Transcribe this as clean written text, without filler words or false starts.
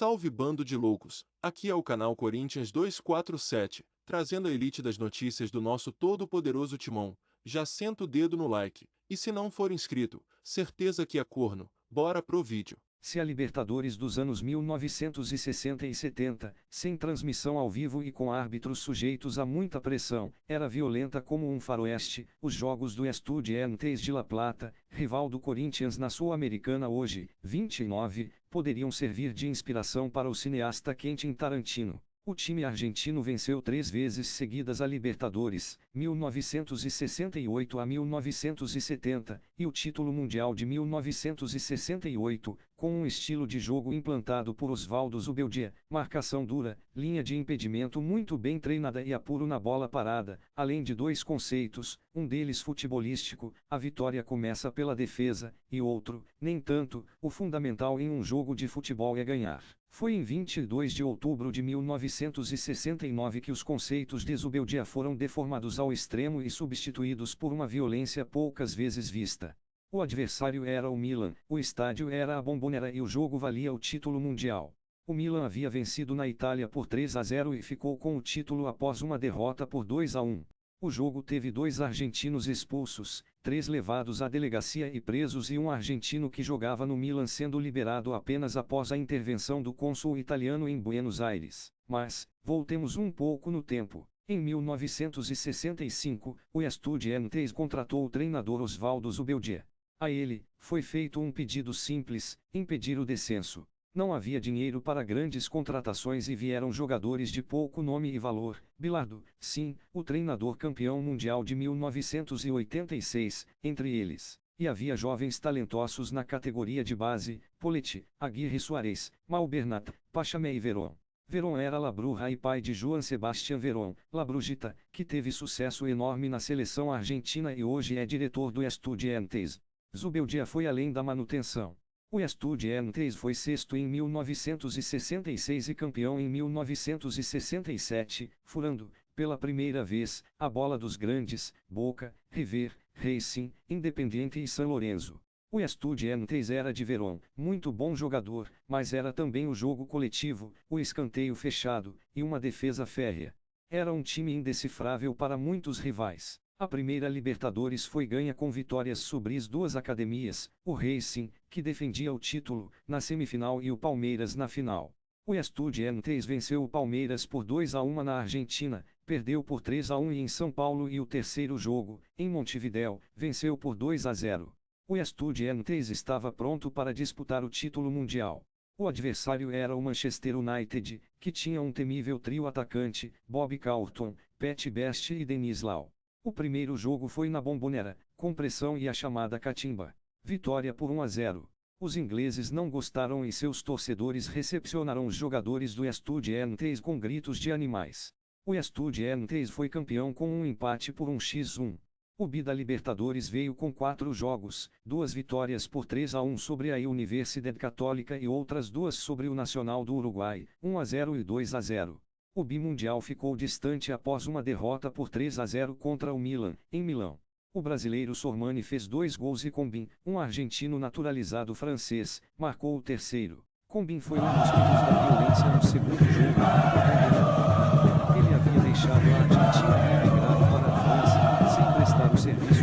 Salve bando de loucos, aqui é o canal Corinthians 247, trazendo a elite das notícias do nosso todo-poderoso timão. Já senta o dedo no like, e se não for inscrito, certeza que é corno, bora pro vídeo. Se a Libertadores dos anos 1960 e 70, sem transmissão ao vivo e com árbitros sujeitos a muita pressão, era violenta como um faroeste, os jogos do Estudiantes de La Plata, rival do Corinthians na Sul-Americana hoje, 29, poderiam servir de inspiração para o cineasta Quentin Tarantino. O time argentino venceu 3 vezes seguidas a Libertadores, 1968 a 1970, e o título mundial de 1968, com um estilo de jogo implantado por Osvaldo Zubeldia, marcação dura, linha de impedimento muito bem treinada e apuro na bola parada, além de 2 conceitos, um deles futebolístico, a vitória começa pela defesa, e outro, nem tanto, o fundamental em um jogo de futebol é ganhar. Foi em 22 de outubro de 1969 que os conceitos de Zubeldia foram deformados ao extremo e substituídos por uma violência poucas vezes vista. O adversário era o Milan, o estádio era a Bombonera e o jogo valia o título mundial. O Milan havia vencido na Itália por 3-0 e ficou com o título após uma derrota por 2-1. O jogo teve 2 argentinos expulsos, 3 levados à delegacia e presos e um argentino que jogava no Milan sendo liberado apenas após a intervenção do cônsul italiano em Buenos Aires. Mas, voltemos um pouco no tempo. Em 1965, o Estudiantes contratou o treinador Osvaldo Zubeldia. A ele, foi feito um pedido simples: impedir o descenso. Não havia dinheiro para grandes contratações e vieram jogadores de pouco nome e valor. Bilardo, sim, o treinador campeão mundial de 1986, entre eles. E havia jovens talentosos na categoria de base: Poletti, Aguirre Soares, Malbernat, Pachamé e Veron. Veron era Labrurra e pai de Joan Sebastián Veron, Labrujita, que teve sucesso enorme na seleção argentina e hoje é diretor do Estudiantes. Zubeldia foi além da manutenção. O Estudiantes foi sexto em 1966 e campeão em 1967, furando, pela primeira vez, a bola dos grandes, Boca, River, Racing, Independiente e San Lorenzo. O Estudiantes era de Verón, muito bom jogador, mas era também o jogo coletivo, o escanteio fechado, e uma defesa férrea. Era um time indecifrável para muitos rivais. A primeira Libertadores foi ganha com vitórias sobre as 2 academias, o Racing, que defendia o título, na semifinal e o Palmeiras na final. O Estudiantes venceu o Palmeiras por 2-1 na Argentina, perdeu por 3-1 em São Paulo e o terceiro jogo, em Montevidéu, venceu por 2-0. O Estudiantes estava pronto para disputar o título mundial. O adversário era o Manchester United, que tinha um temível trio atacante: Bob Carlton, Pat Best e Denis Lau. O primeiro jogo foi na Bombonera, com pressão e a chamada catimba. Vitória por 1-0. Os ingleses não gostaram e seus torcedores recepcionaram os jogadores do Estudiantes com gritos de animais. O Estudiantes foi campeão com um empate por 1-1. O bi da Libertadores veio com 4 jogos, 2 vitórias por 3-1 sobre a Universidade Católica e outras 2 sobre o Nacional do Uruguai, 1-0 e 2-0. O bimundial ficou distante após uma derrota por 3-0 contra o Milan, em Milão. O brasileiro Sormani fez 2 gols e Combin, um argentino naturalizado francês, marcou o terceiro. Combin foi um dos picos da violência no segundo jogo. Ele havia deixado a Argentina e emigrado para a França, sem prestar o serviço